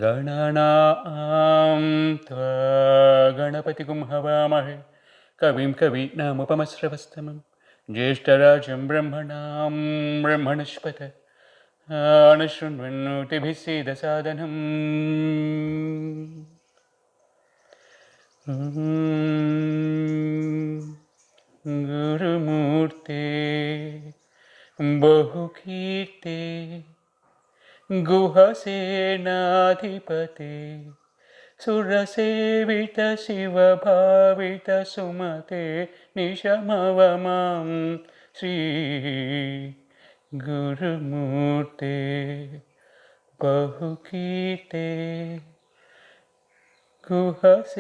गणानां त्वा गणपतिगुं हवामहे कविं कवीनामुपमश्रवस्तमं ज्येष्ठराजं ब्रह्मणां ब्रह्मणस्पत अनुशृण्वन्नोतिभिः सीदसादनम् गुरुमूर्ते बहुकीर्ते गुहसेनाधिपते सुरसेवितशिवभावितसुमते निशमवमां Shri गुरुमूर्ते बहुकीर्ते गुहसेनाधिपते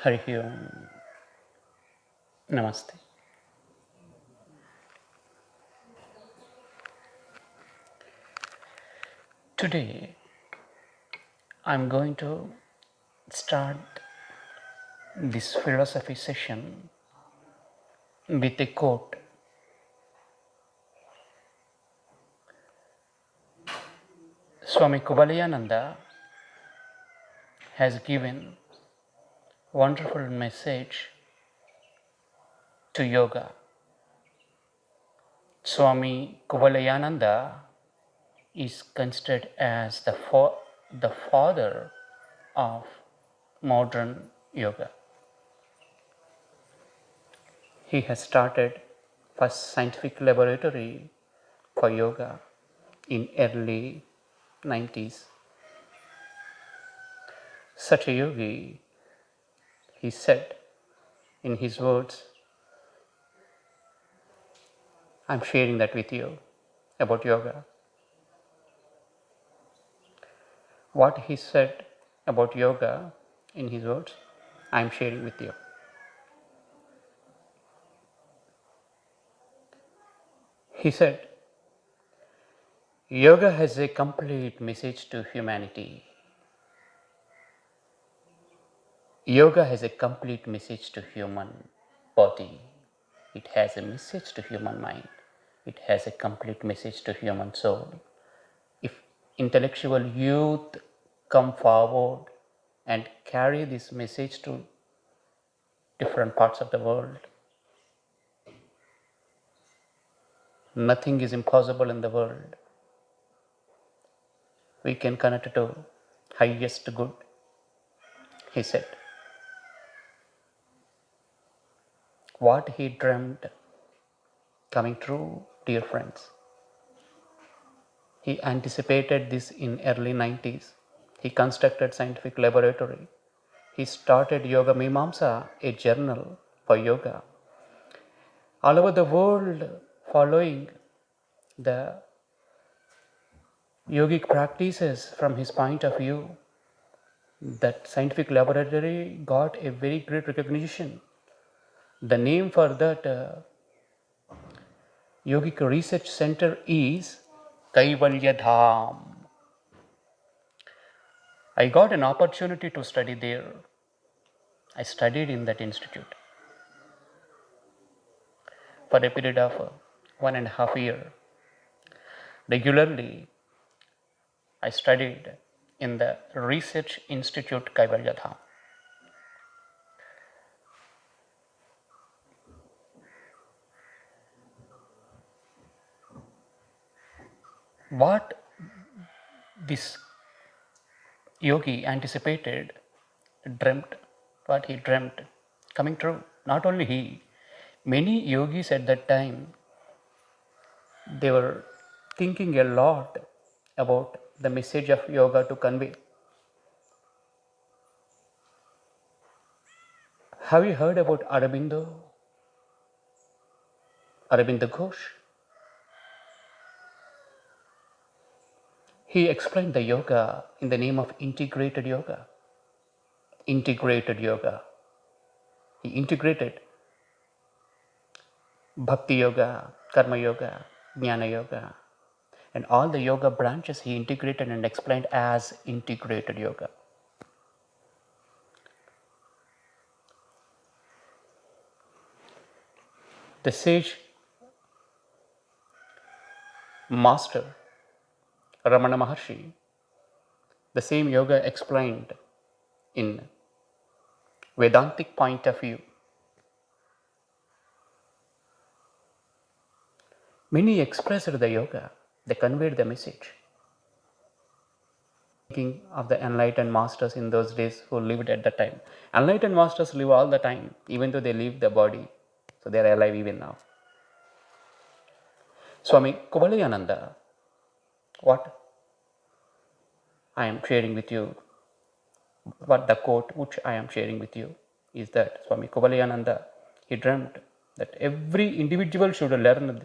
Hari Om. Namaste. Today I'm going to start this philosophy session with a quote. Swami Kubalayananda has given wonderful message to yoga. Swami Kubalayananda is considered as the father of modern yoga. He has started first scientific laboratory for yoga in early 90s. Such a yogi, he said in his words, I'm sharing that with you about yoga. What he said about yoga in his words, I'm sharing with you. He said, yoga has a complete message to humanity. Yoga has a complete message to human body. It has a message to human mind. It has a complete message to human soul. If intellectual youth come forward and carry this message to different parts of the world, nothing is impossible in the world. We can connect to highest good, he said. What he dreamt coming true, dear friends. He anticipated this in early 90s. He constructed scientific laboratory. He started Yoga Mimamsa, a journal for yoga. All over the world, following the yogic practices from his point of view, that scientific laboratory got a very great recognition. The name for that yogic research center is Kaivalya Dham. I got an opportunity to study there. I studied in that institute for a period of 1.5 years. Regularly, I studied in the Research Institute Kaivalya Dham. What this yogi anticipated, dreamt, what he dreamt, coming true. Not only he, many yogis at that time, they were thinking a lot about the message of yoga to convey. Have you heard about Aurobindo? Aurobindo Ghosh? He explained the yoga in the name of integrated yoga. Integrated yoga. He integrated Bhakti Yoga, Karma Yoga, Jnana Yoga, and all the yoga branches he integrated and explained as integrated yoga. The sage master Ramana Maharshi, the same yoga explained in Vedantic point of view. Many expressed the yoga, they conveyed the message. Thinking of the enlightened masters in those days who lived at the time. Enlightened masters live all the time, even though they leave the body. So they are alive even now. Swami Kubalayananda, what I am sharing with you, what the quote which I am sharing with you is that Swami Kubalayananda, he dreamt that every individual should learn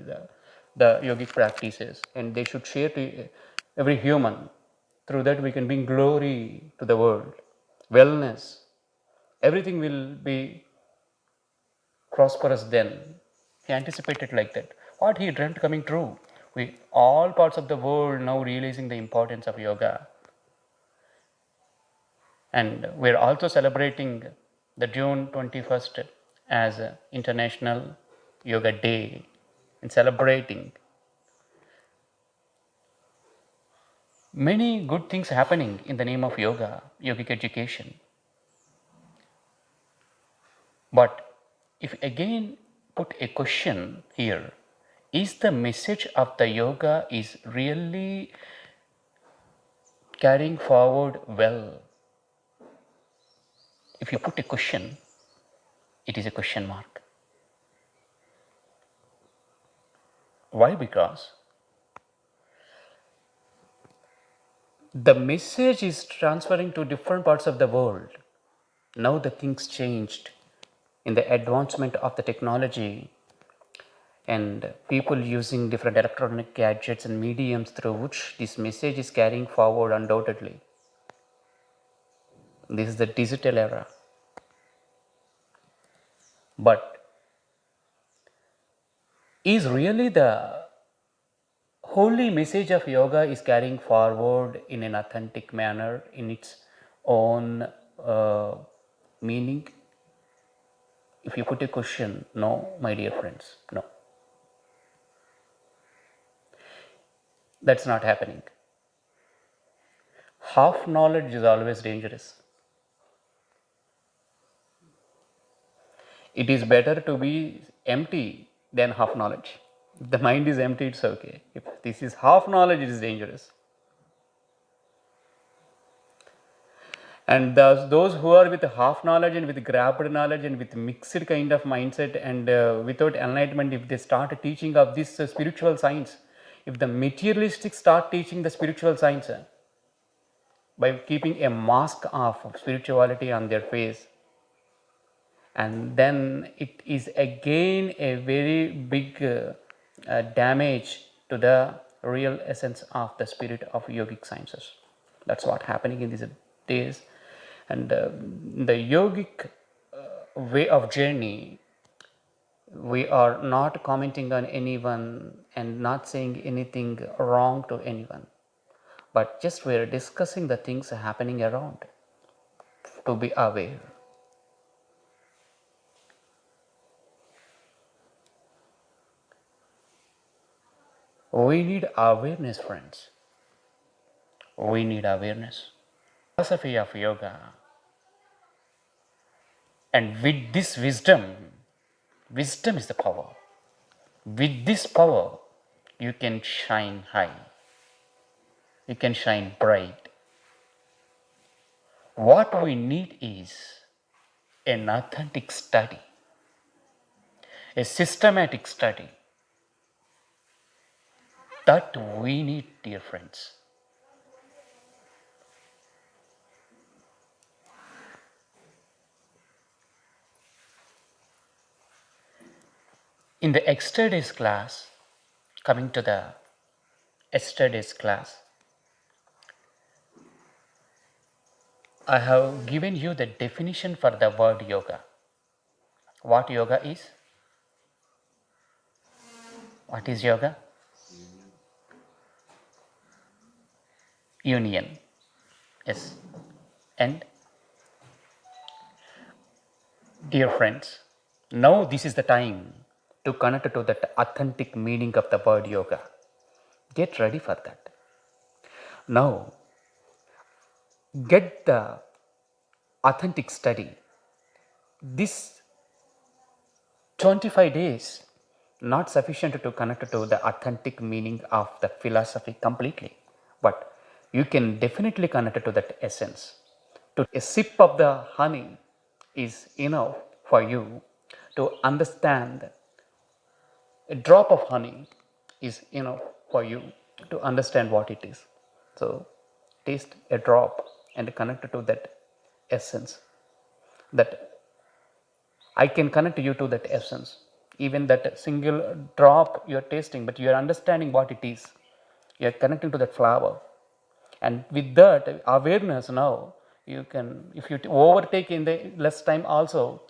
the yogic practices and they should share to every human. Through that we can bring glory to the world, wellness. Everything will be prosperous then. He anticipated like that. What he dreamt coming true. We all parts of the world now realizing the importance of yoga. And we're also celebrating the June 21st as International Yoga Day and celebrating many good things happening in the name of yoga, yogic education. But if again put a question here, is the message of the yoga is really carrying forward well? If you put a question, it is a question mark. Why? Because the message is transferring to different parts of the world. Now the things changed in the advancement of the technology and people using different electronic gadgets and mediums through which this message is carrying forward undoubtedly. This is the digital era. But is really the holy message of yoga is carrying forward in an authentic manner in its own meaning? If you put a question, no, my dear friends, no. That's not happening. Half knowledge is always dangerous. It is better to be empty than half knowledge. If the mind is empty, it's okay. If this is half knowledge, it is dangerous. And those who are with half knowledge and with grabbed knowledge and with mixed kind of mindset and without enlightenment, if they start teaching of this spiritual science, if the materialistic start teaching the spiritual science by keeping a mask of spirituality on their face, and then it is again a very big damage to the real essence of the spirit of yogic sciences. That's what happening in these days. And the yogic way of journey, we are not commenting on anyone and not saying anything wrong to anyone, but just we are discussing the things happening around to be aware. We need awareness, friends. We need awareness. Philosophy of yoga. And with this wisdom, wisdom is the power. With this power, you can shine high. You can shine bright. What we need is an authentic study, a systematic study. That we need, dear friends. In the yesterday's class, coming to the yesterday's class, I have given you the definition for the word yoga. What yoga is? What is yoga? Union. Yes. And dear friends, now this is the time to connect to that authentic meaning of the word yoga. Get ready for that. Now, get the authentic study. This 25 days not sufficient to connect to the authentic meaning of the philosophy completely, but you can definitely connect to that essence. To a sip of the honey is enough for you to understand. A drop of honey is enough for you to understand what it is. So taste a drop and connect to that essence, that I can connect you to that essence. Even that single drop you are tasting, but you are understanding what it is. You are connecting to that flower. And with that awareness now, you can, if you overtake in the less time also,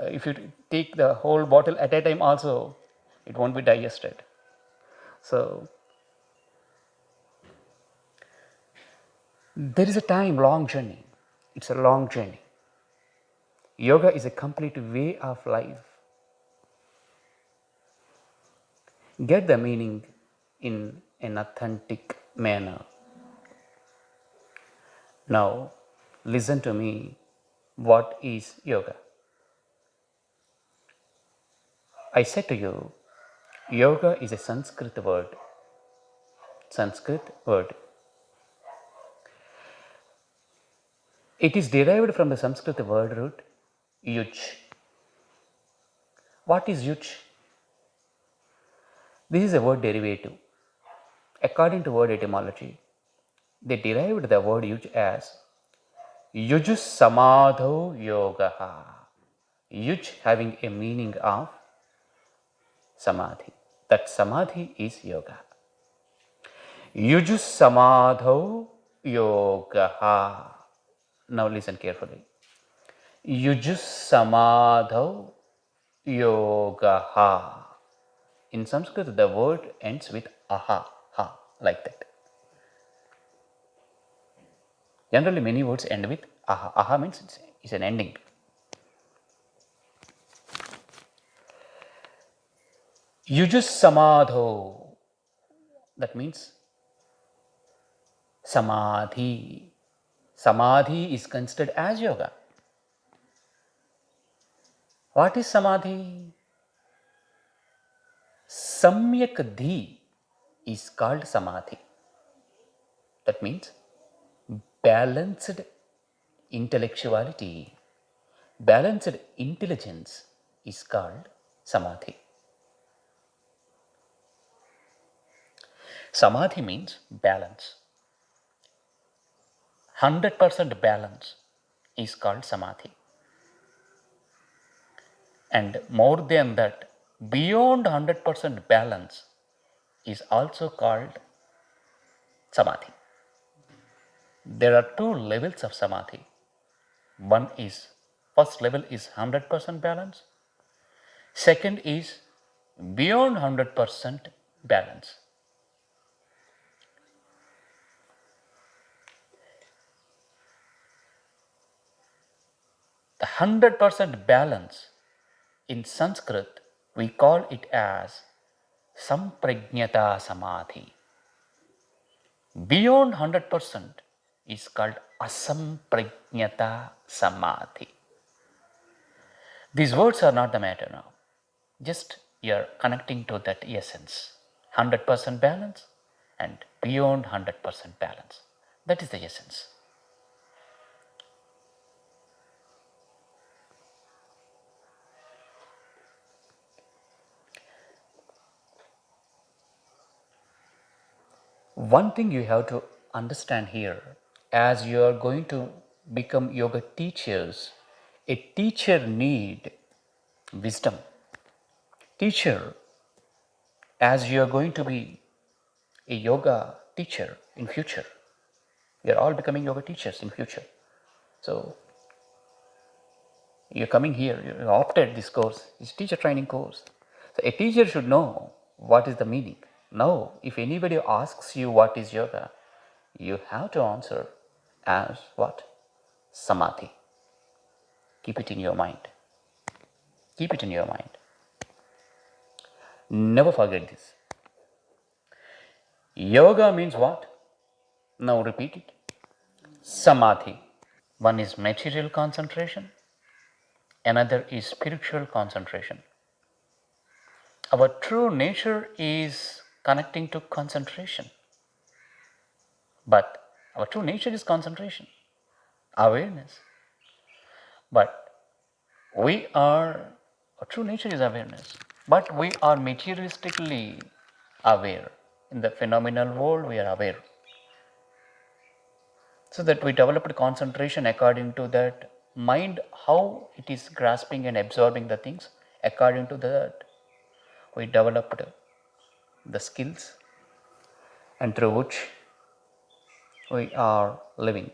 if you take the whole bottle at a time also, it won't be digested. So there is a time, long journey. It's a long journey. Yoga is a complete way of life. Get the meaning in an authentic manner. Now, listen to me. What is yoga? I said to you, yoga is a Sanskrit word. Sanskrit word. It is derived from the Sanskrit word root yuj. What is yuj? This is a word derivative. According to word etymology, they derived the word yuj as yujus samadho yogaha. Yuj having a meaning of samadhi. That samadhi is yoga. Yujus samadho yogaha. Now listen carefully. Yujus samadho yogaha. In Sanskrit, the word ends with aha, ha, like that. Generally, many words end with aha. Aha means it's an ending. Yujus samadho. That means samadhi. Samadhi is considered as yoga. What is samadhi? Samyak dhi is called samadhi. That means balanced intellectuality, balanced intelligence is called samadhi. Samadhi means balance. 100% balance is called samadhi. And more than that, beyond 100% balance is also called samadhi. There are two levels of samadhi. One is, first level is 100% balance. Second is beyond 100% balance. The 100% balance in Sanskrit, we call it as samprajnata samadhi. Beyond 100% is called asamprajnata samadhi. These words are not the matter now. Just you're connecting to that essence. 100% balance and beyond 100% balance. That is the essence. One thing you have to understand here, as you are going to become yoga teachers, a teacher need wisdom. Teacher, as you are going to be a yoga teacher in future, we are all becoming yoga teachers in future. So you're coming here, you opted this course, this teacher training course. So a teacher should know what is the meaning. Now, if anybody asks you what is yoga, you have to answer as what? Samadhi. Keep it in your mind. Keep it in your mind. Never forget this. Yoga means what? Now repeat it. Samadhi. One is material concentration, another is spiritual concentration. Our true nature is connecting to concentration. But our true nature is concentration, awareness. But our true nature is awareness. But we are materialistically aware. In the phenomenal world, we are aware. So that we developed concentration according to that mind, how it is grasping and absorbing the things. According to that, we developed the skills, and through which we are living.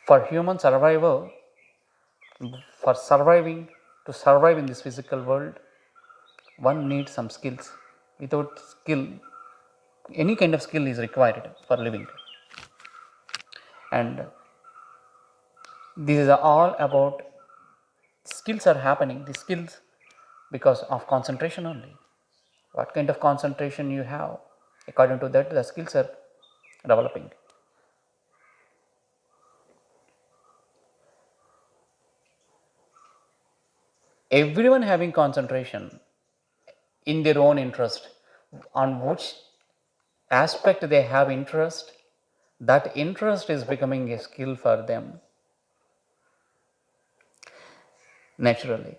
For human survival, for surviving, to survive in this physical world, one needs some skills. Without skill, any kind of skill is required for living. And this is all about skills are happening, the skills because of concentration only. What kind of concentration you have, according to that the skills are developing. Everyone having concentration in their own interest, on which aspect they have interest, that interest is becoming a skill for them naturally.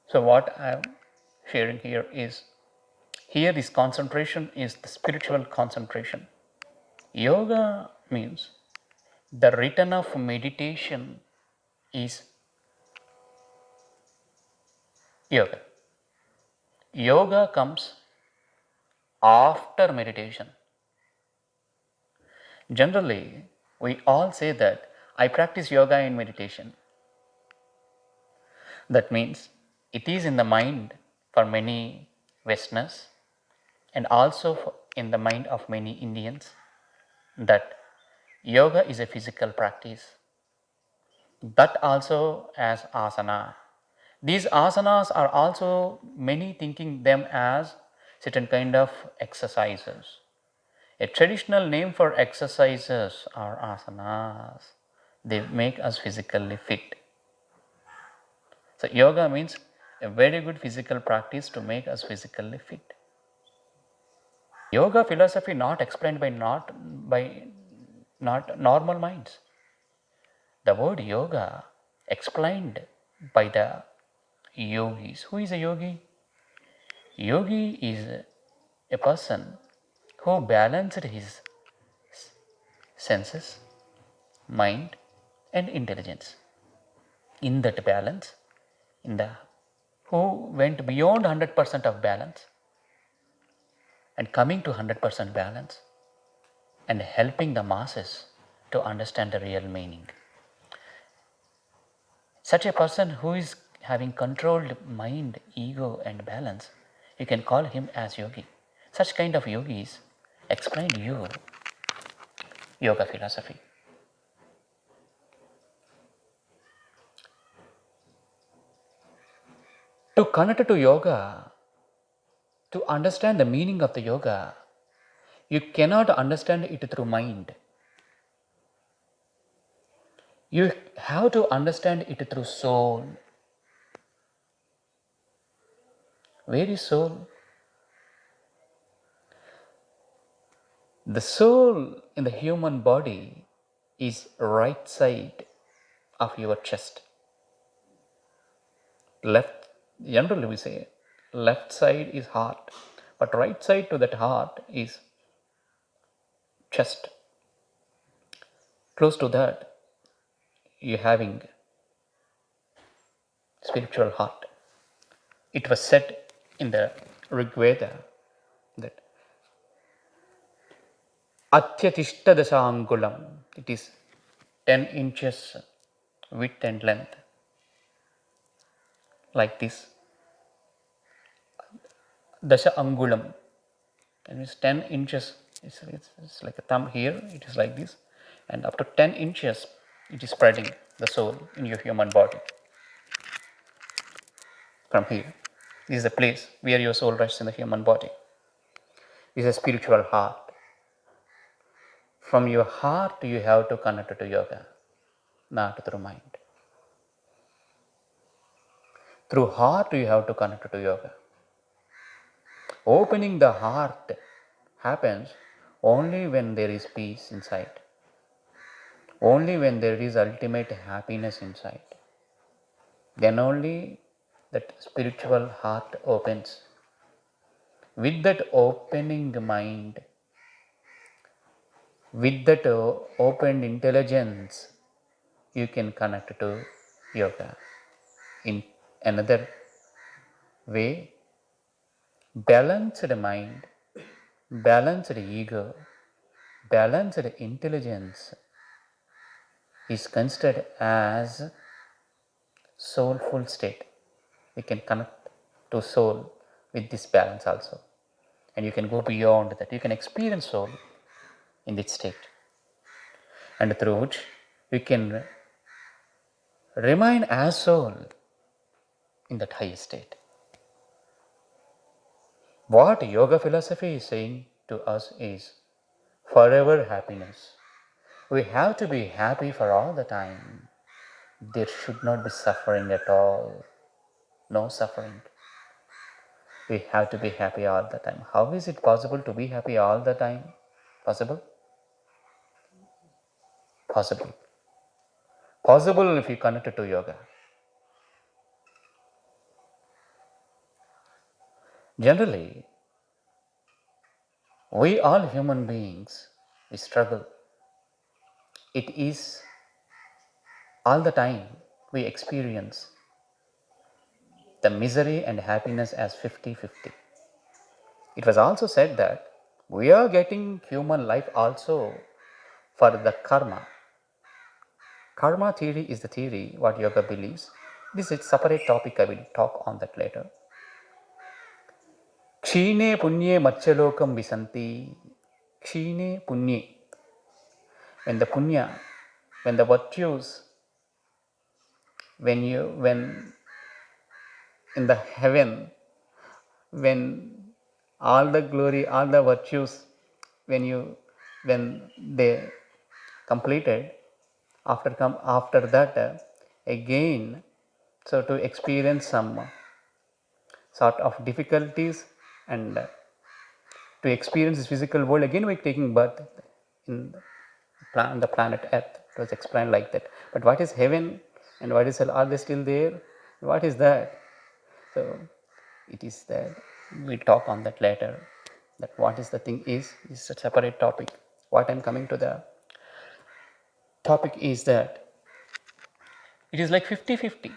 So what I am sharing here is, here this concentration is the spiritual concentration. Yoga means the return of meditation is yoga. Yoga comes after meditation. Generally, we all say that I practice yoga and meditation. That means it is in the mind for many Westerners and also in the mind of many Indians that yoga is a physical practice. That also as asana. These asanas are also many thinking them as certain kind of exercises. A traditional name for exercises are asanas. They make us physically fit. So yoga means a very good physical practice to make us physically fit. Yoga philosophy not explained by not normal minds. The word yoga explained by the yogis. Who is a yogi? Yogi is a person who balanced his senses, mind, and intelligence. In that balance, who went beyond 100% of balance and coming to 100% balance and helping the masses to understand the real meaning. Such a person who is having controlled mind, ego, and balance, you can call him as yogi. Such kind of yogis explain you yoga philosophy. To connect to yoga, to understand the meaning of the yoga, you cannot understand it through mind. You have to understand it through soul. Where is soul? The soul in the human body is right side of your chest. Left, generally we say left side is heart, but right side to that heart is chest. Close to that, you having spiritual heart. It was said in the Rig Veda that Atyatishta Dasangulam, it is 10 inches width and length, like this. Dasha angulam, that means 10 inches. It's like a thumb here, it is like this, and up to 10 inches it is spreading the soul in your human body. From here, this is the place where your soul rests in the human body. This is a spiritual heart. From your heart you have to connect to yoga, not through mind. Through heart you have to connect to yoga. Opening the heart happens only when there is peace inside, only when there is ultimate happiness inside. Then only that spiritual heart opens. With that opening mind, with that opened intelligence, you can connect to yoga. In another way, balanced mind, balanced ego, balanced intelligence is considered as soulful state. We can connect to soul with this balance also, and you can go beyond that. You can experience soul in this state, and through which we can remain as soul in that high state. What yoga philosophy is saying to us is forever happiness. We have to be happy for all the time. There should not be suffering at all. No suffering. We have to be happy all the time. How is it possible to be happy all the time? Possible? Possible. Possible if you connect it to yoga. Generally, we all human beings, we struggle. It is all the time we experience the misery and happiness as 50-50. It was also said that we are getting human life also for the karma. Karma theory is the theory what yoga believes. This is a separate topic, I will talk on that later. Kshine punye matchalokam visanti. Kshine punye. When the punya, when the virtues, when in the heaven, when all the glory, all the virtues, when they completed, after that again, so to experience some sort of difficulties and to experience this physical world, again we're taking birth in the planet Earth. It was explained like that. But what is heaven and what is hell? Are they still there? What is that? So it is that we talk on that later. That what is the thing is a separate topic. What I'm coming to the topic is that it is like 50-50.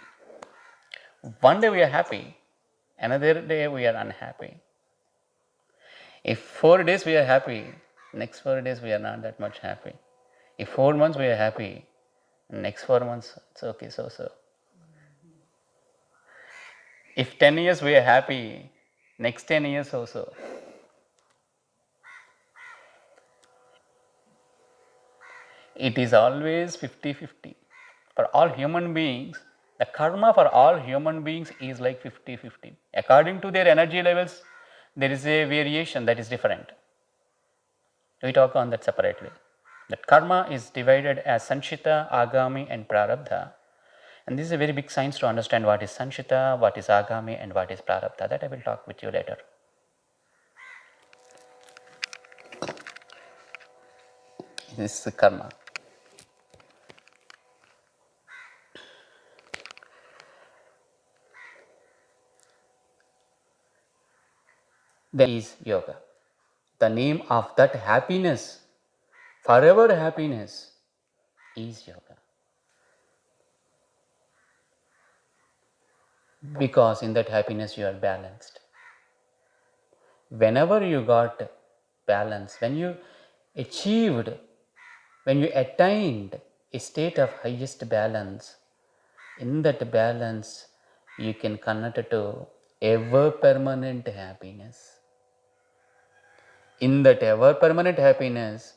One day we are happy, another day we are unhappy. If 4 days we are happy, next 4 days we are not that much happy. If 4 months we are happy, next 4 months it's okay, so. If 10 years we are happy, next 10 years also. It is always 50-50. For all human beings, the karma for all human beings is like 50-50. According to their energy levels, there is a variation that is different. We talk on that separately. That karma is divided as sanchita, agami and prarabdha. And this is a very big science to understand what is sanchita, what is agami and what is prarabdha. That I will talk with you later. This is karma. That is yoga. The name of that happiness, forever happiness, is yoga. Because in that happiness you are balanced. Whenever you got balance, when you achieved, when you attained a state of highest balance. In that balance, you can connect to ever permanent happiness. In that ever permanent happiness,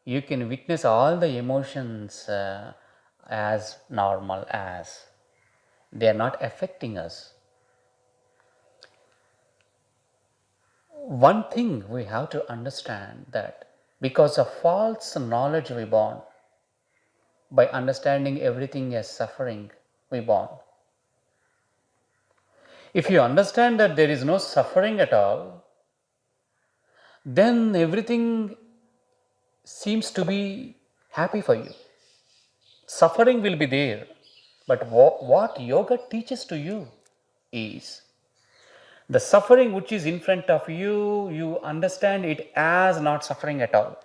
you can witness all the emotions as normal, as they are not affecting us. One thing we have to understand, that because of false knowledge we born, by understanding everything as suffering we born. If you understand that there is no suffering at all, then everything seems to be happy for you. Suffering will be there, but what yoga teaches to you is the suffering which is in front of you, you understand it as not suffering at all.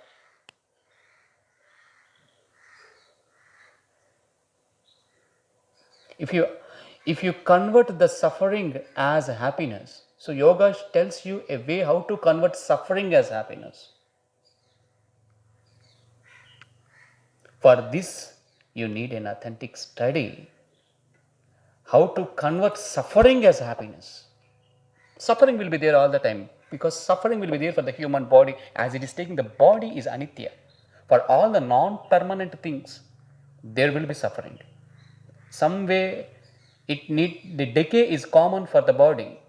If you convert the suffering as happiness, so yoga tells you a way how to convert suffering as happiness. For this, you need an authentic study how to convert suffering as happiness. Suffering will be there all the time, because suffering will be there for the human body, as it is taking, the body is anitya. For all the non-permanent things, there will be suffering. Some way, the decay is common for the body,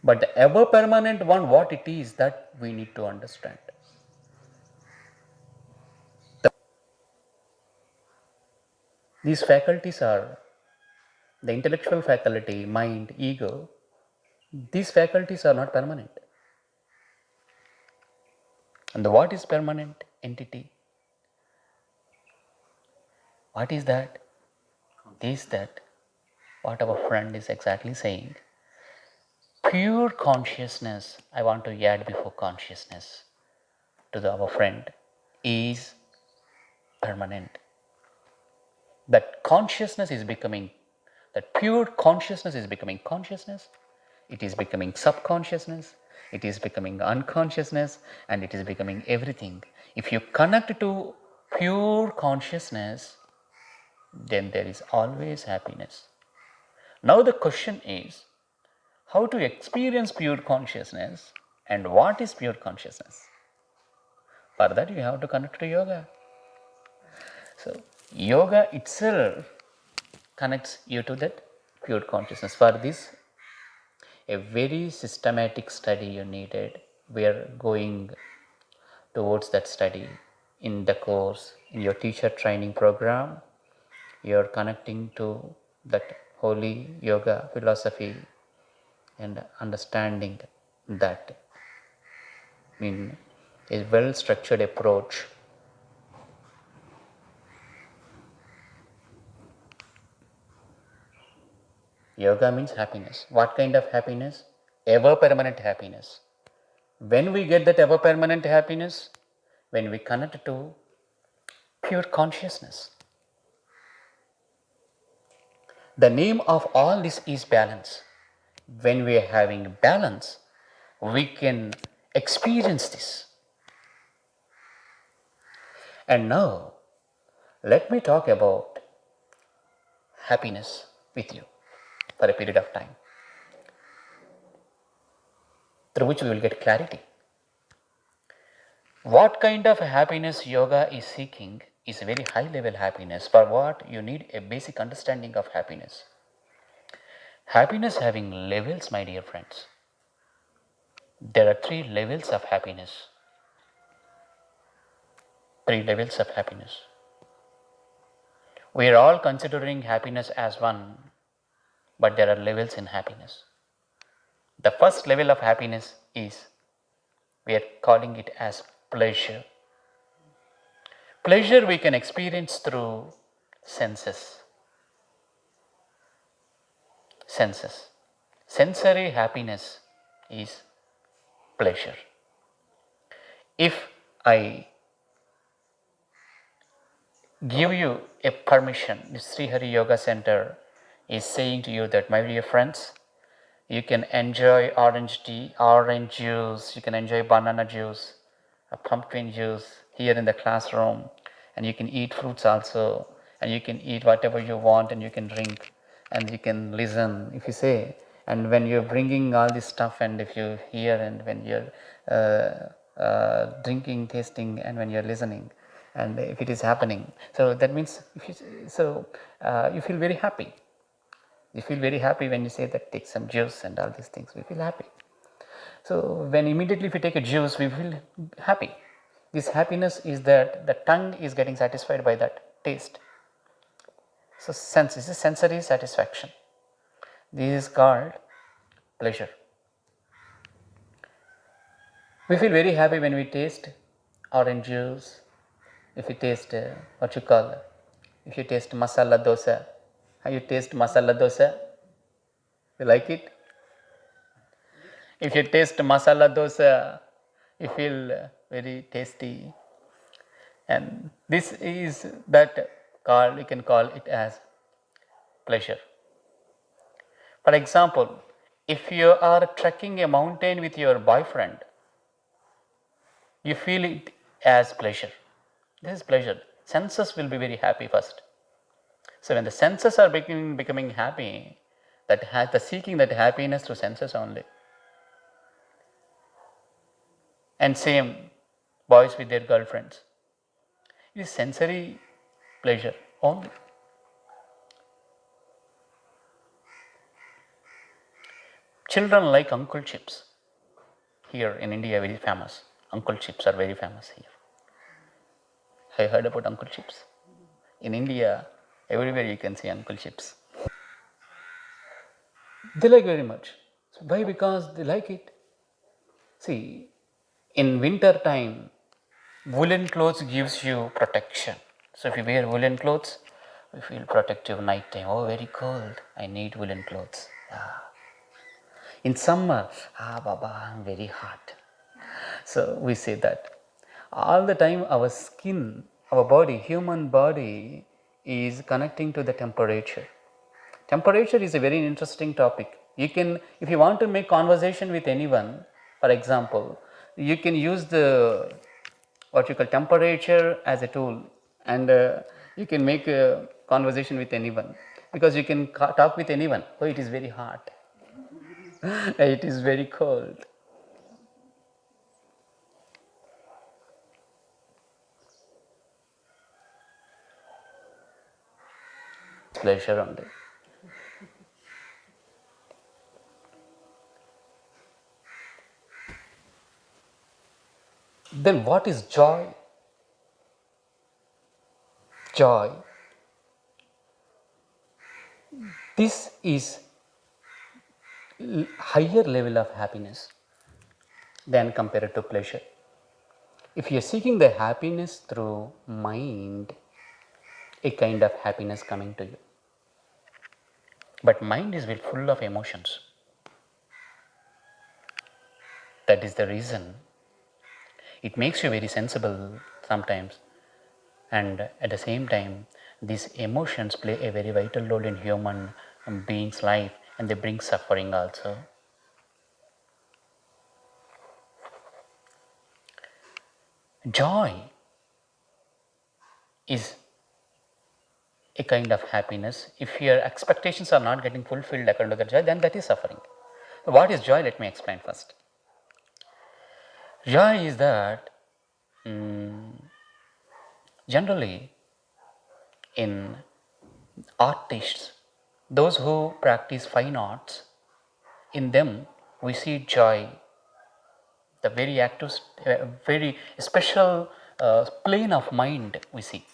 but the ever permanent one, what it is, that we need to understand. These faculties are the intellectual faculty, mind, ego. These faculties are not permanent. And what is permanent entity? What is that? Is that what our friend is exactly saying? Pure consciousness, I want to add before consciousness to our friend, is permanent. That consciousness is becoming, that pure consciousness is becoming consciousness, it is becoming subconsciousness, it is becoming unconsciousness, and it is becoming everything. If you connect to pure consciousness, then there is always happiness. Now the question is, how to experience pure consciousness and what is pure consciousness? For that you have to connect to yoga. So yoga itself connects you to that pure consciousness. For this, a very systematic study you needed. We are going towards that study in the course, in your teacher training program. You are connecting to that holy yoga philosophy and understanding that in a well structured approach. Yoga means happiness. What kind of happiness? Ever permanent happiness. When we get that ever permanent happiness, when we connect to pure consciousness. The name of all this is balance. When we are having balance, we can experience this. And now, let me talk about happiness with you for a period of time, through which we will get clarity. What kind of happiness yoga is seeking is a very high level happiness. For what you need a basic understanding of happiness. Happiness having levels, my dear friends. There are 3 levels of happiness. 3 levels of happiness. We are all considering happiness as one, but there are levels in happiness. The first level of happiness is, we are calling it as pleasure. Pleasure we can experience through senses. Senses. Sensory happiness is pleasure. If I give you a permission, the Sri Hari Yoga Center is saying to you that, my dear friends, you can enjoy orange tea, orange juice, you can enjoy banana juice, pumpkin juice, here in the classroom, and you can eat fruits also, and you can eat whatever you want, and you can drink, and you can listen if you say. And when you're bringing all this stuff, and if you hear, and when you're drinking, tasting, and when you're listening, and if it is happening, so that means if you, you feel very happy. You feel very happy when you say that take some juice and all these things. We feel happy. So when immediately if we take a juice, we feel happy. This happiness is that the tongue is getting satisfied by that taste. So sense, this is sensory satisfaction. This is called pleasure. We feel very happy when we taste orange juice. If you taste what you call, if you taste masala dosa, how you taste masala dosa? You like it? If you taste masala dosa, you feel very tasty. And this is that called, you can call it as pleasure. For example, if you are trekking a mountain with your boyfriend, you feel it as pleasure. This is pleasure. Senses will be very happy first. So when the senses are becoming happy, that has the seeking that happiness through senses only. And same boys with their girlfriends. It is sensory pleasure only. Children like uncle chips. Here in India, very famous. Uncle chips are very famous here. Have you heard about uncle chips? In India, everywhere you can see uncle chips. They like very much. So why? Because they like it. See, in winter time, woolen clothes gives you protection. So if you wear woolen clothes, you feel protective night time. Oh, very cold. I need woolen clothes. In summer, Baba, I'm very hot. So we say that. All the time our skin, our body, human body is connecting to the temperature. Temperature is a very interesting topic. You can, if you want to make conversation with anyone, for example, you can use the what you call temperature as a tool, and you can make a conversation with anyone, because you can talk with anyone. Oh, it is very hot. It is very cold. Pleasure only. Then what is joy? Joy. This is higher level of happiness than compared to pleasure. If you are seeking the happiness through mind, a kind of happiness coming to you. But mind is very full of emotions. That is the reason it makes you very sensible sometimes, and at the same time these emotions play a very vital role in human being's life, and they bring suffering also. Joy is a kind of happiness. If your expectations are not getting fulfilled according to the joy, then that is suffering. What is joy? Let me explain first. Joy is that generally in artists, those who practice fine arts, in them we see joy, the very active, very special plane of mind we see.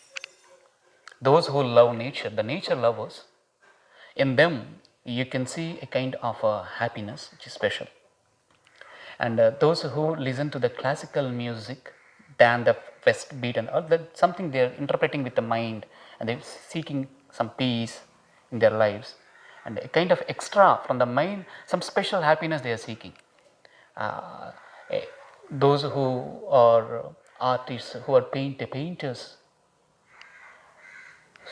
Those who love nature, the nature lovers, in them you can see a kind of happiness which is special. And those who listen to the classical music, than the west beat and all that, something they are interpreting with the mind, and they're seeking some peace in their lives, and a kind of extra from the mind, some special happiness they are seeking. uh, those who are artists, who are painters,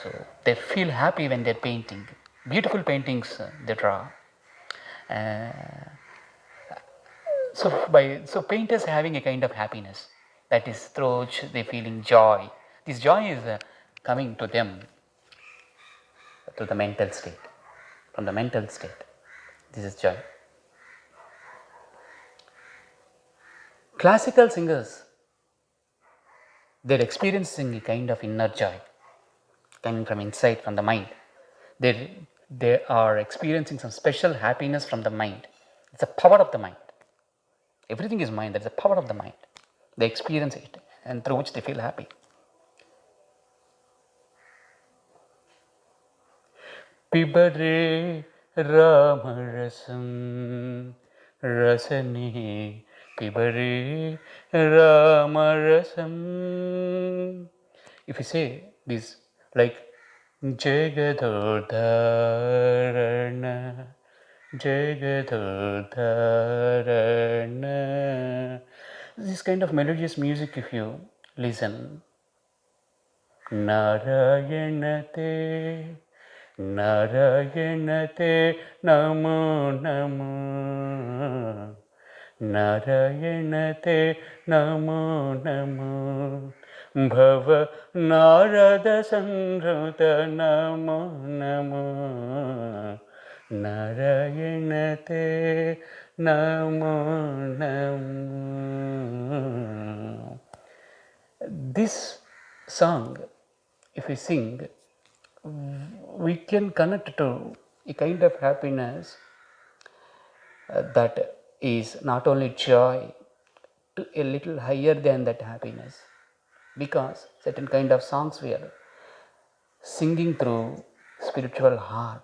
so they feel happy when they're painting beautiful paintings, they draw. uh, so painters having a kind of happiness. that is through which they feeling joy. This joy is coming to them through the mental state, from the mental state. This is joy. Classical singers, they're experiencing a kind of inner joy coming from inside, from the mind. They are experiencing some special happiness from the mind. It's the power of the mind. Everything is mind. That's the power of the mind. They experience it, and through which they feel happy. Pibare Ramarasam Rasani Pibare Ramarasam. If you say this like Jagadodharana Jagadodharana, this kind of melodious music, if you listen, Narayanate Narayanate Namo Namo Narayanate Namo Namo Bhava Narada Sanruta Namo Namo Narayanate Namo Namo. This song, if we sing, we can connect to a kind of happiness that is not only joy, to a little higher than that happiness, because certain kind of songs we are singing through spiritual heart,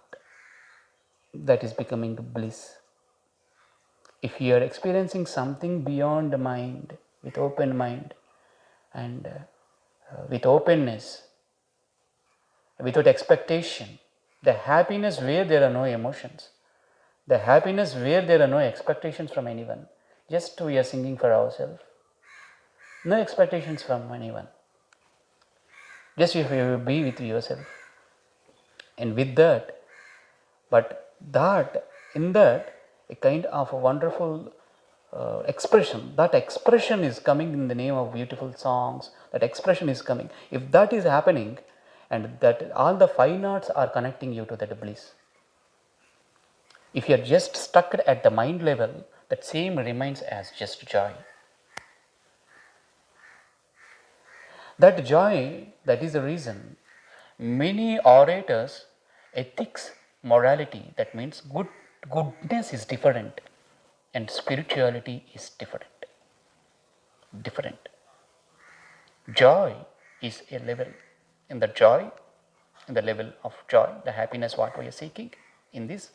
that is becoming bliss. If you are experiencing something beyond the mind, with open mind and with openness, without expectation, the happiness where there are no emotions, the happiness where there are no expectations from anyone, just we are singing for ourselves, no expectations from anyone, just if you be with yourself, and with that, but that in that a kind of a wonderful expression, that expression is coming in the name of beautiful songs, that expression is coming. If that is happening, and that all the fine arts are connecting you to that bliss, if you are just stuck at the mind level, that same remains as just joy. That joy, that is the reason many orators, ethics, morality, that means goodness is different and spirituality is different. Different. Joy is a level. In the joy, in the level of joy, the happiness what we are seeking in this,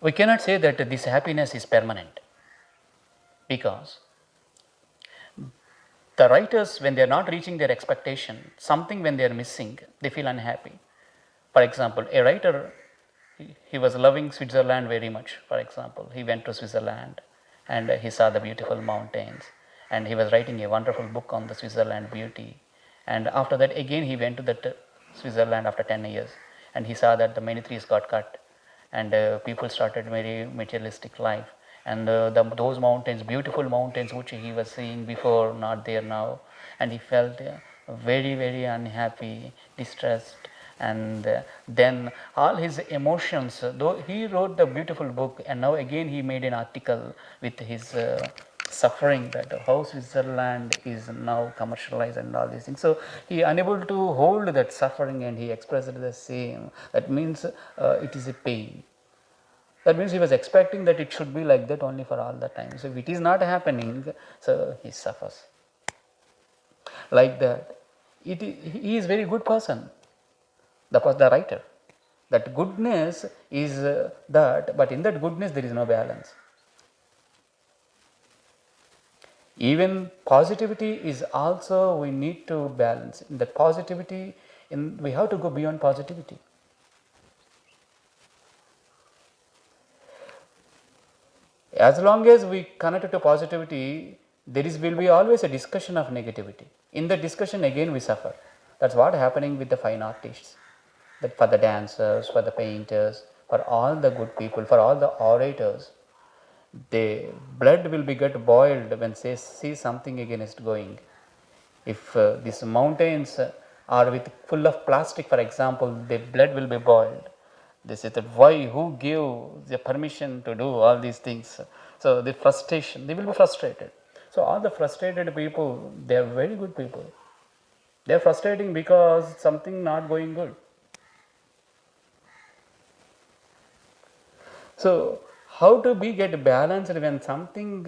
we cannot say that this happiness is permanent, because the writers, when they are not reaching their expectation, something when they are missing, they feel unhappy. For example, a writer, he was loving Switzerland very much. For example, he went to Switzerland and he saw the beautiful mountains, and he was writing a wonderful book on the Switzerland beauty. And after that, again he went to that Switzerland after 10 years, and he saw that the many trees got cut, and people started very materialistic life, and those mountains, beautiful mountains which he was seeing before, not there now, and he felt very, very unhappy, distressed, and then all his emotions, though he wrote the beautiful book, and now again he made an article with his suffering, that how Switzerland is now commercialized and all these things. So he unable to hold that suffering, and he expressed the same. That means it is a pain. That means he was expecting that it should be like that only for all the time. So if it is not happening, so he suffers. Like that, he is very good person, the writer. That goodness is that, but in that goodness there is no balance. Even positivity is also, we need to balance. In that positivity, we have to go beyond positivity. As long as we connect to positivity, there will be always a discussion of negativity. In the discussion, again we suffer. That's what happening with the fine artists. That for the dancers, for the painters, for all the good people, for all the orators, The blood will be get boiled when they see something against going. If these mountains are with full of plastic, for example, the blood will be boiled. They say that why, who gave the permission to do all these things? So the frustration, they will be frustrated. So all the frustrated people, they are very good people. They are frustrating because something not going good. So how to be get balanced when something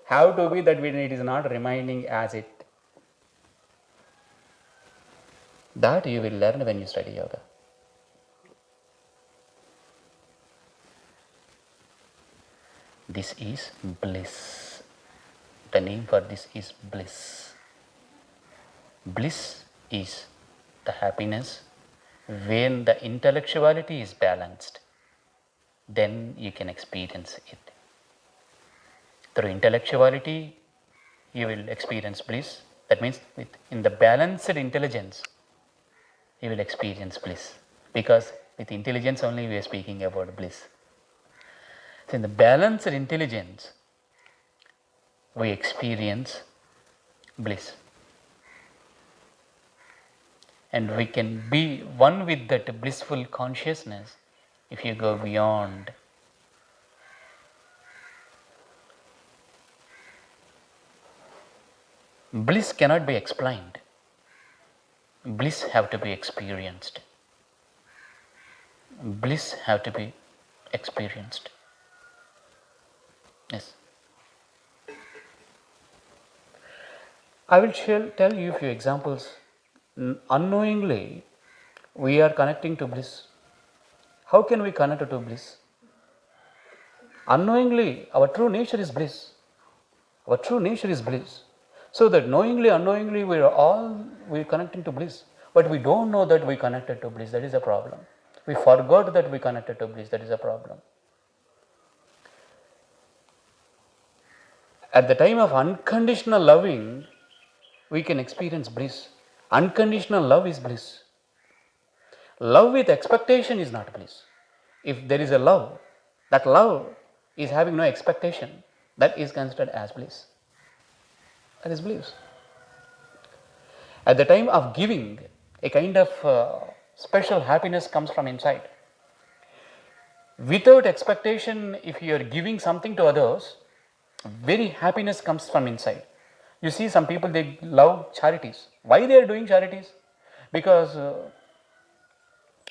have to be that when it is not remaining as it. That you will learn when you study yoga. This is bliss. The name for this is bliss. Bliss is the happiness when the intellectuality is balanced. Then you can experience it. Through intellectuality, you will experience bliss. That means in the balanced intelligence, you will experience bliss. Because with intelligence only we are speaking about bliss. So in the balanced intelligence, we experience bliss. And we can be one with that blissful consciousness if you go beyond. Bliss cannot be explained. Bliss have to be experienced. Bliss have to be experienced. Yes. I will tell you a few examples. Unknowingly, we are connecting to bliss. How can we connect to bliss? Unknowingly, our true nature is bliss. Our true nature is bliss. So that knowingly, unknowingly, we're connecting to bliss. But we don't know that we connected to bliss. That is a problem. We forgot that we connected to bliss. That is a problem. At the time of unconditional loving, we can experience bliss. Unconditional love is bliss. Love with expectation is not bliss. If there is a love, that love is having no expectation, that is considered as bliss. That is bliss. At the time of giving, a kind of special happiness comes from inside. Without expectation, if you are giving something to others, very happiness comes from inside. You see some people, they love charities. Why they are doing charities? Because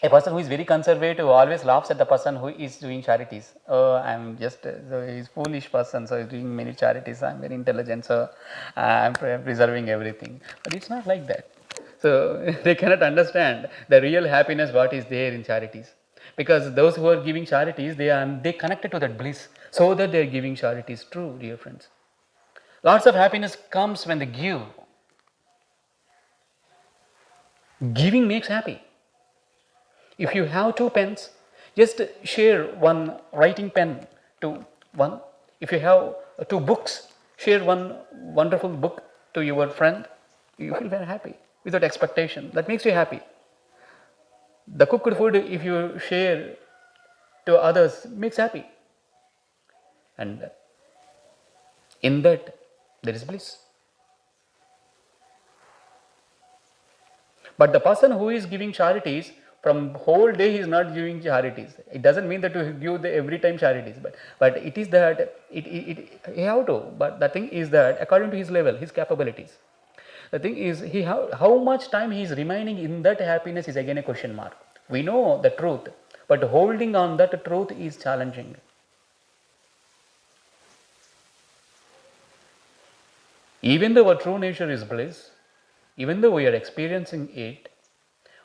a person who is very conservative always laughs at the person who is doing charities. Oh, I'm just so he's foolish person, so he's doing many charities. I'm very intelligent, so I'm preserving everything. But it's not like that. So they cannot understand the real happiness what is there in charities, because those who are giving charities, they connected to that bliss, so that they are giving charities. True, dear friends. Lots of happiness comes when they give. Giving makes happy. If you have 2 pens, just share one writing pen to one. If you have 2 books, share one wonderful book to your friend. You feel very happy without expectation. That makes you happy. The cooked food, if you share to others, makes happy. And in that, there is bliss. But the person who is giving charities, from whole day he is not giving charities. It doesn't mean that you give the every time charities, but it is that he have to. But the thing is that according to his level, his capabilities, the thing is how much time he is remaining in that happiness is again a question mark. We know the truth, but holding on that truth is challenging. Even though our true nature is bliss, even though we are experiencing it,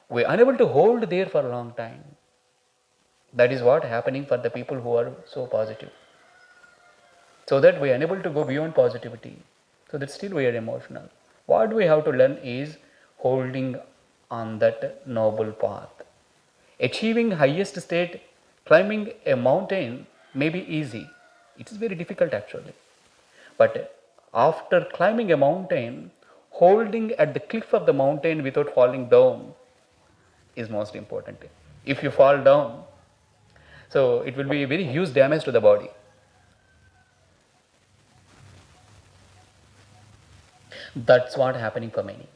we are unable to hold there for a long time. That is what happening for the people who are so positive. So that we are unable to go beyond positivity. So that still we are emotional. What we have to learn is holding on that noble path. Achieving highest state, climbing a mountain may be easy. It is very difficult actually. But after climbing a mountain, holding at the cliff of the mountain without falling down is most important. If you fall down, so it will be very huge damage to the body. That's what happening for many.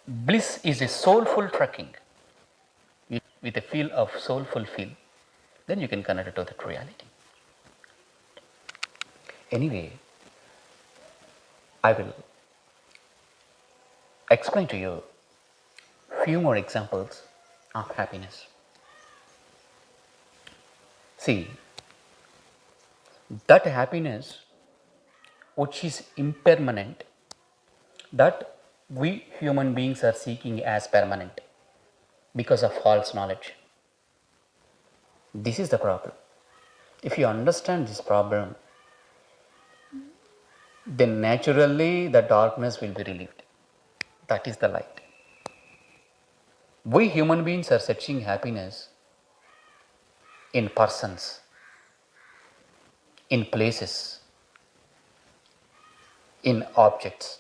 Bliss is a soulful trekking with a feel of soulful feel. Then you can connect it to that reality. Anyway, I will explain to you few more examples of happiness. See, that happiness which is impermanent, that we human beings are seeking as permanent because of false knowledge. This is the problem. If you understand this problem, then naturally the darkness will be relieved. That is the light. We human beings are searching happiness in persons, in places, in objects.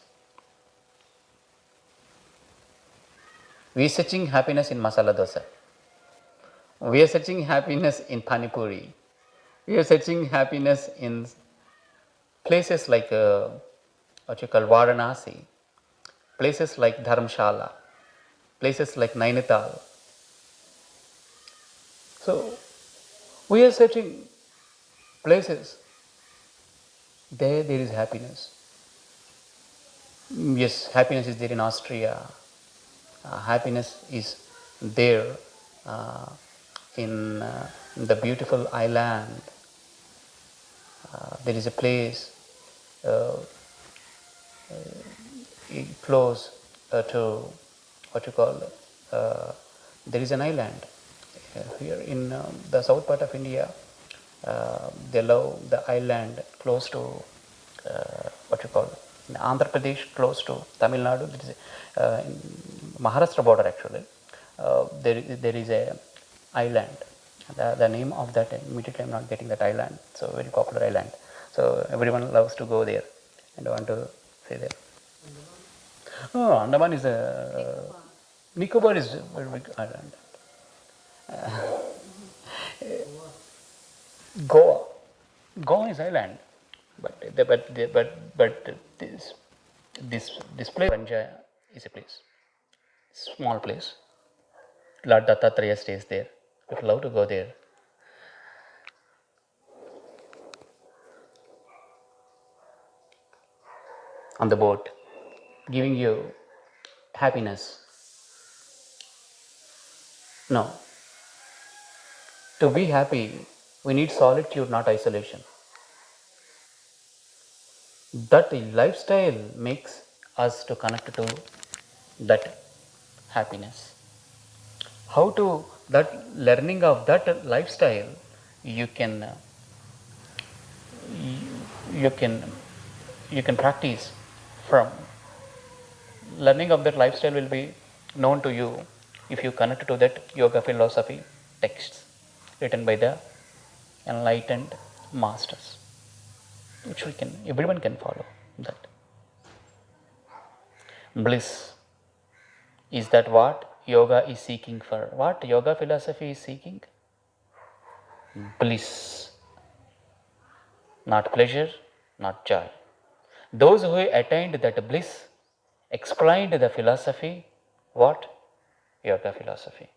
We are searching happiness in masala dosa. We are searching happiness in pani puri. We are searching happiness in places like what you call Varanasi, places like Dharamshala, places like Nainital. So we are searching places. There is happiness. Yes, happiness is there in Austria. Happiness is there uh, in the beautiful island. There is a place uh, close to what you call there is an island here in the south part of India. They love the island close to what you call in Andhra Pradesh, close to Tamil Nadu. There is in Maharashtra border actually. There is a island. The name of that immediately I'm not getting that island. So very popular island. So everyone loves to go there and want to stay there. Oh, Andaman is a Nicobar is a very big island. Goa, Goa is island, but this place Panja is a place, small place. Lord Dattatreya stays there. People love to go there. On the boat, giving you happiness. No, to be happy, we need solitude, not isolation. That lifestyle makes us to connect to that happiness. How to that learning of that lifestyle, you can you can you can practice from learning of that lifestyle will be known to you if you connect to that yoga philosophy texts written by the enlightened masters, which we can everyone can follow that. Bliss is that what yoga is seeking for. What yoga philosophy is seeking? Bliss, not pleasure, not joy. Those who attained that bliss explained the philosophy. What? Yoga philosophy.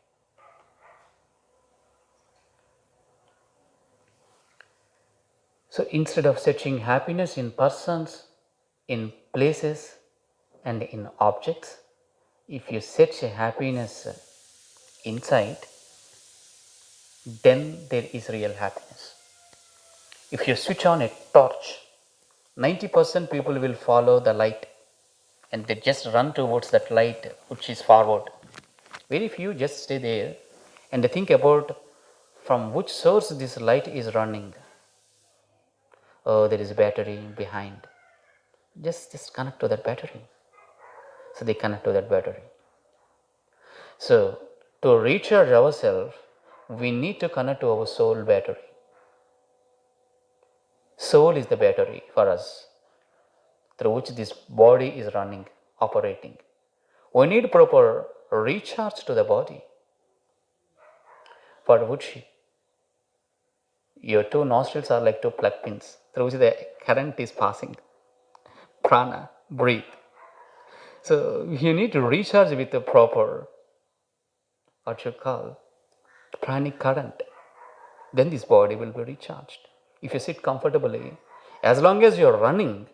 So instead of searching happiness in persons, in places, and in objects, if you search happiness inside, then there is real happiness. If you switch on a torch, 90% people will follow the light and they just run towards that light which is forward. Very few just stay there and they think about from which source this light is running. Oh, there is a battery behind. Just connect to that battery. So they connect to that battery. So to recharge ourselves, we need to connect to our soul battery. Soul is the battery for us through which this body is running, operating. We need proper recharge to the body, for which your two nostrils are like two plug pins through which the current is passing. Prana, breathe. So you need to recharge with the proper, what you call, pranic current. Then this body will be recharged. If you sit comfortably, as long as you're running,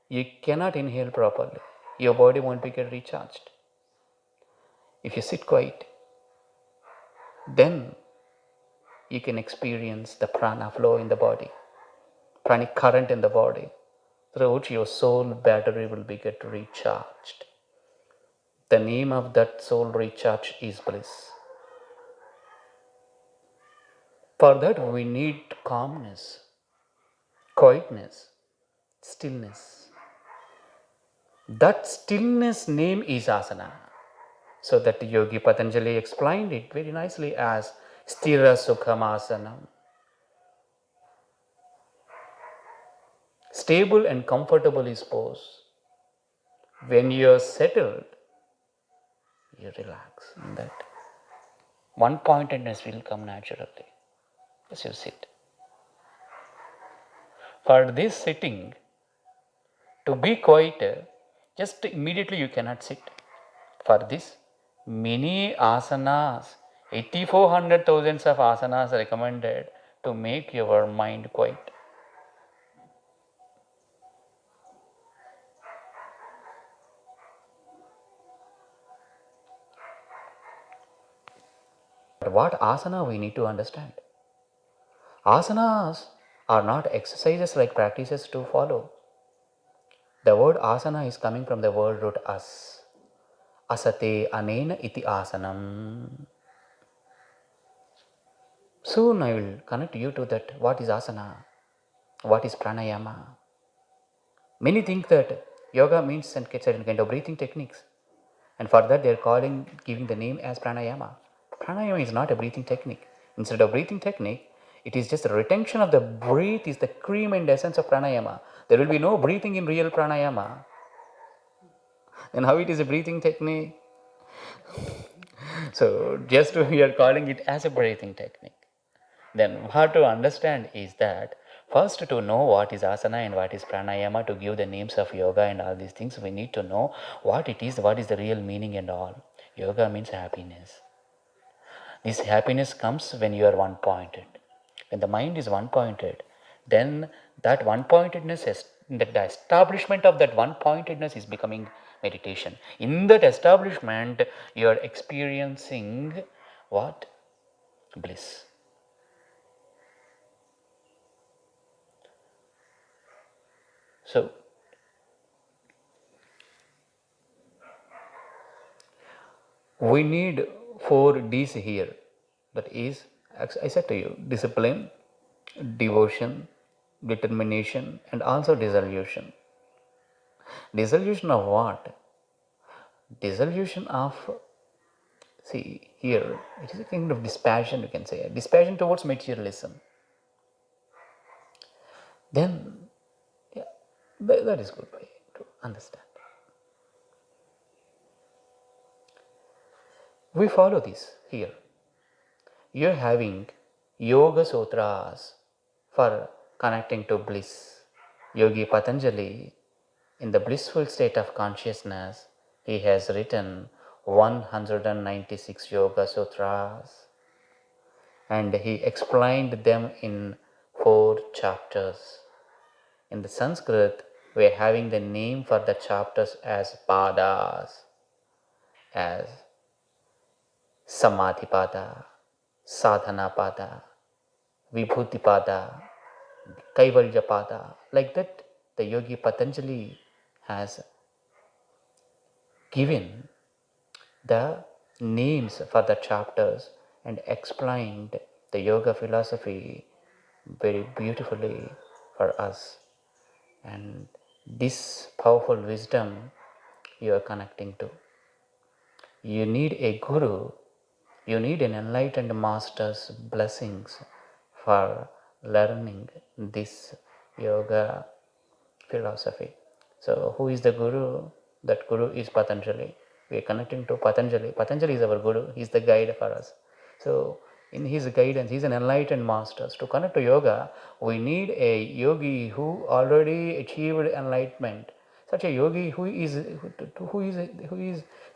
you cannot inhale properly. Your body won't be get recharged. If you sit quiet, then you can experience the prana flow in the body, pranic current in the body, through which your soul battery will be get recharged. The name of that soul recharge is bliss. For that we need calmness, quietness, stillness. That stillness name is asana. So that Yogi Patanjali explained it very nicely as Sthira Sukham Asanam. Stable and comfortable is pose. When you are settled, you relax. And that one pointedness will come naturally as you sit. For this sitting, to be quiet, just immediately you cannot sit. For this, many asanas, 8400 thousands of asanas recommended to make your mind quiet. But what asana we need to understand? Asanas are not exercises like practices to follow. The word asana is coming from the word root as. Asate anena iti asanam. Soon I will connect you to that. What is asana? What is pranayama? Many think that yoga means certain kind of breathing techniques. And for that they are giving the name as pranayama. Pranayama is not a breathing technique. Instead of breathing technique, it is just a retention of the breath is the cream and essence of pranayama. There will be no breathing in real pranayama. Then how it is a breathing technique? So just we are calling it as a breathing technique. Then what to understand is that first to know what is asana and what is pranayama, to give the names of yoga and all these things, we need to know what it is, what is the real meaning and all. Yoga means happiness. This happiness comes when you are one pointed. When the mind is one pointed, then that one pointedness is the establishment of that one pointedness is becoming meditation. In that establishment, you are experiencing what? Bliss. So we need 4 D's here. That is, as I said to you, discipline, devotion, determination, and also dissolution. Dissolution of what? Dissolution of, see here, it is a kind of dispassion, you can say, dispassion towards materialism. Then, yeah, that is good way to understand. We follow this here. You are having Yoga Sutras for connecting to bliss. Yogi Patanjali, in the blissful state of consciousness, he has written 196 Yoga Sutras and he explained them in 4 chapters. In the Sanskrit, we are having the name for the chapters as padas, as Samadhipada, Sadhanapada, Vibhutipada, Kaivalyapada. Like that, the Yogi Patanjali has given the names for the chapters and explained the yoga philosophy very beautifully for us. And this powerful wisdom you are connecting to. You need a guru, you need an enlightened master's blessings for learning this yoga philosophy. So who is the guru? That guru is Patanjali. we are connecting to Patanjali. Patanjali is our Guru, he is the guide for us. So, in his guidance, he is an enlightened master. To connect to yoga, we need a yogi who already achieved enlightenment. Such a yogi who is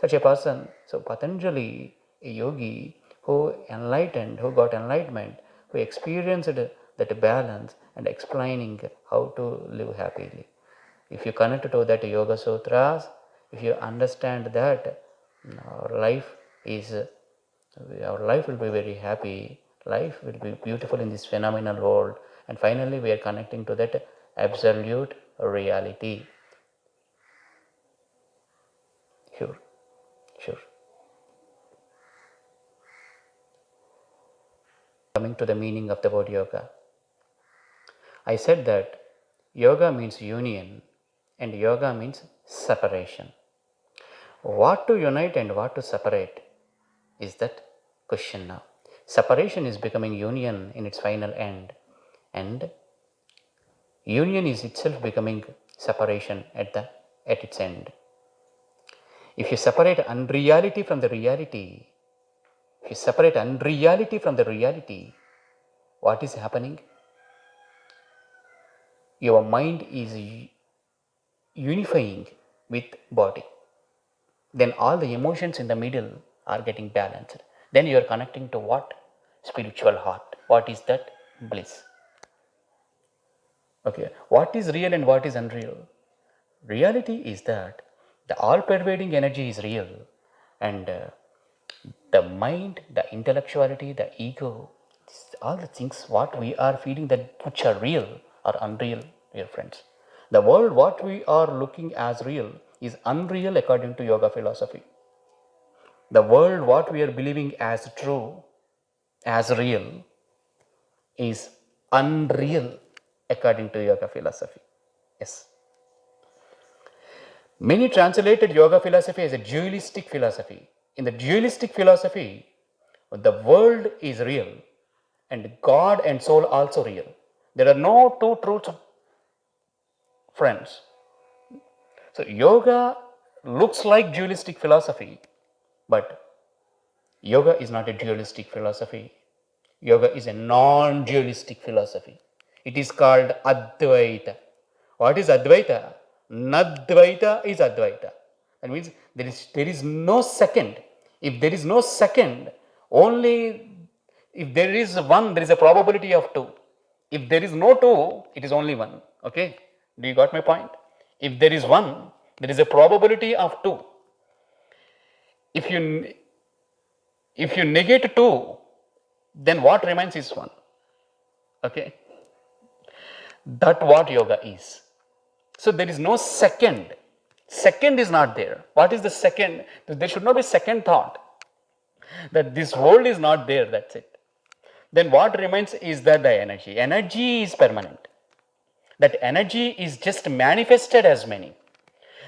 such a person. So, Patanjali, a yogi who enlightened, who got enlightenment, who experienced that balance and explaining how to live happily. If you connect to that Yoga Sutras, if you understand that, our life is, our life will be very happy, life will be beautiful in this phenomenal world, and finally we are connecting to that absolute reality. Sure. Coming to the meaning of the word yoga, I said that yoga means union and yoga means separation. What to unite and what to separate is that question now. Separation is becoming union in its final end, and union is itself becoming separation at its end. If you separate unreality from the reality, if you separate unreality from the reality, what is happening? Your mind is unifying with body. Then all the emotions in the middle are getting balanced. Then you are connecting to what? Spiritual heart. What is that? Bliss. Okay, what is real and what is unreal? Reality is that the all pervading energy is real, and the mind, the intellectuality, the ego, all the things what we are feeling that which are real are unreal, dear friends. The world what we are looking as real is unreal according to yoga philosophy. The world what we are believing as true, as real, is unreal according to yoga philosophy. Yes. Many translated yoga philosophy as a dualistic philosophy. In the dualistic philosophy, the world is real and God and soul also real. There are no two truths, friends. So yoga looks like dualistic philosophy, but yoga is not a dualistic philosophy. Yoga is a non-dualistic philosophy. It is called Advaita. What is Advaita? Nadvaita is Advaita. That means there is no second. If there is no second, only if there is one, there is a probability of two. If there is no two, it is only one. Okay? Do you got my point? If there is one, there is a probability of two. If you negate two, then what remains is one. Okay? That what yoga is. So there is no second. Second is not there. What is the second? There should not be second thought that this world is not there. That's it. Then what remains is that the energy. Energy is permanent. That energy is just manifested as many.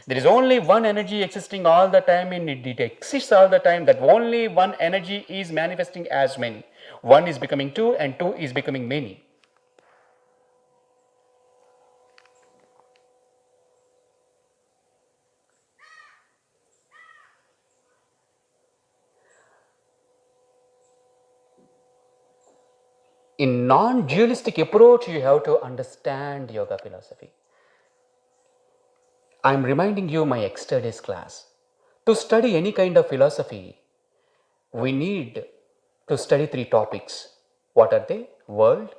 There is only one energy existing all the time, and it exists all the time. That only one energy is manifesting as many. One is becoming two, and two is becoming many. In non-dualistic approach, you have to understand yoga philosophy. I am reminding you my yesterday's class. To study any kind of philosophy, we need to study three topics. What are they? World,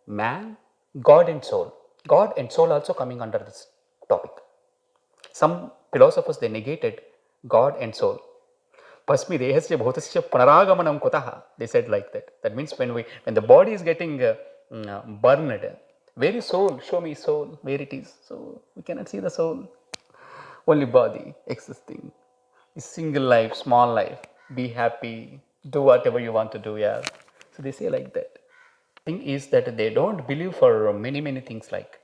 man, God and soul. God and soul also coming under this topic. Some philosophers, they negated God and soul. Pasmi dehasya bhutasya punaragamanam kutaha. They said like that. That means when the body is getting burned, where is soul? Show me soul, where it is. So we cannot see the soul. Only body existing. A single life, small life. Be happy. Do whatever you want to do. Yeah. So they say like that. Thing is that they don't believe for many things, like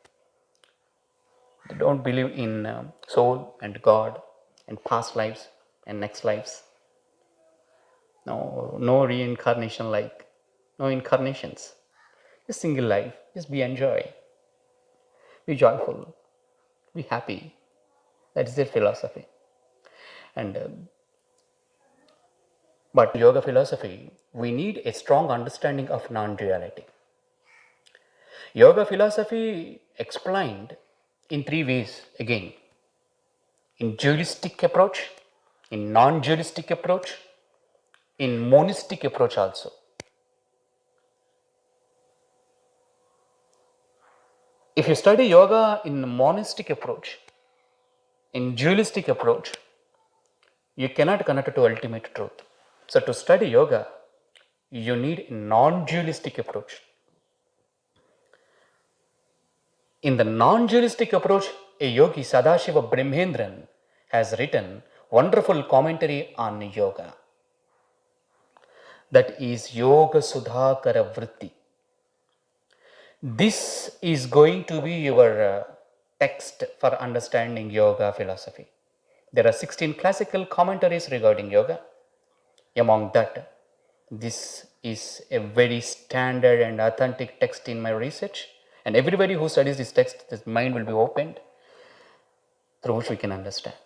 they don't believe in soul and God and past lives and next lives. No reincarnation, like no incarnations. A single life. Just be enjoy. Be joyful. Be happy. That is their philosophy. And But yoga philosophy, we need a strong understanding of non-duality. Yoga philosophy explained in three ways again: in dualistic approach, in non-dualistic approach, in monistic approach also. If you study yoga in monistic approach, in dualistic approach, you cannot connect it to ultimate truth. So to study yoga, you need a non-dualistic approach. In the non-dualistic approach, a yogi, Sadashiva Brahmendran, has written wonderful commentary on yoga. That is Yoga Sudhakara Vritti. This is going to be your text for understanding yoga philosophy. There are 16 classical commentaries regarding yoga. Among that, this is a very standard and authentic text in my research, and everybody who studies this text, his mind will be opened, through which we can understand.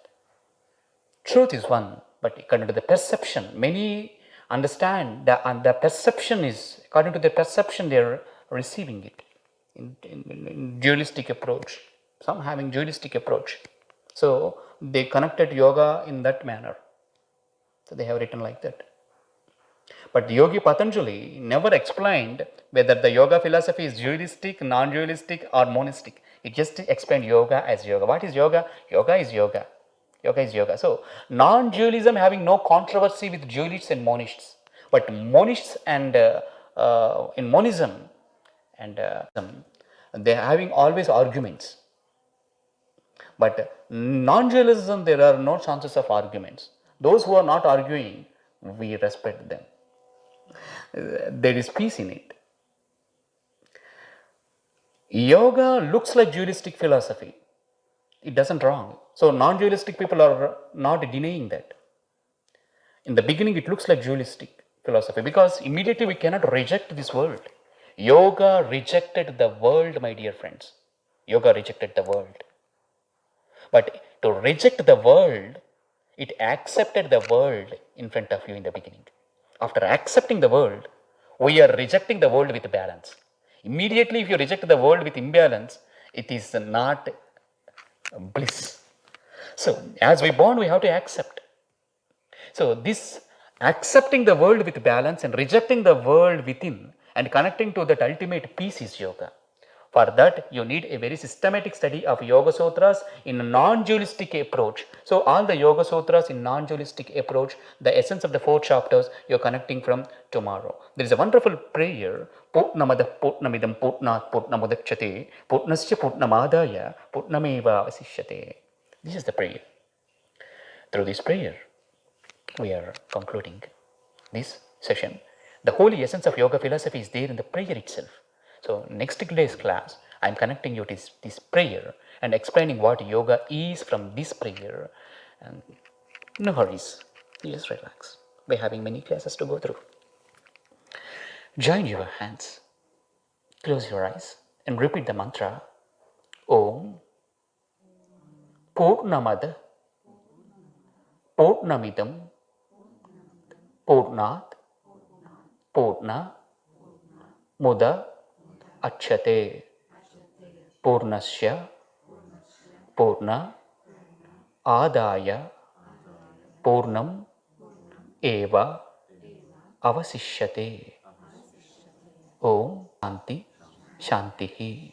Truth is one, but according to the perception, many understand that, and the perception is, according to the perception, they are receiving it in dualistic approach. Some having dualistic approach, so they connected yoga in that manner. So they have written like that. But Yogi Patanjali never explained whether the yoga philosophy is dualistic, non-dualistic, or monistic. It just explained yoga as yoga. What is yoga? Yoga is yoga. Yoga is yoga. So non-dualism having no controversy with dualists and monists, but monists and in monism and they are having always arguments. But non-dualism, there are no chances of arguments. Those who are not arguing, we respect them. There is peace in it. Yoga looks like dualistic philosophy. It doesn't wrong. So non-dualistic people are not denying that. In the beginning, it looks like dualistic philosophy because immediately we cannot reject this world. Yoga rejected the world, my dear friends. Yoga rejected the world. But to reject the world, it accepted the world in front of you in the beginning. After accepting the world, we are rejecting the world with balance. Immediately, if you reject the world with imbalance, it is not bliss. So, as we born, we have to accept. So, this accepting the world with balance and rejecting the world within and connecting to that ultimate peace is yoga. For that, you need a very systematic study of Yoga Sutras in a non-dualistic approach. So, all the Yoga Sutras in non-dualistic approach, the essence of the 4 chapters, you are connecting from tomorrow. There is a wonderful prayer, Purnamada Purnamidam Purnat Purnamudachyate, Purnasya Purnamadaya Purnameva Vasishyate. This is the prayer. Through this prayer, we are concluding this session. The holy essence of yoga philosophy is there in the prayer itself. So next day's class, I am connecting you to this prayer and explaining what yoga is from this prayer. And no hurries, just relax. We're having many classes to go through. Join your hands, close your eyes and repeat the mantra Om Purnamad Purnamidam Purnat Purna Muda Achyate Purnasya Purna Adaya Purnam Eva Avasishyate. Om Shanti Shantihi.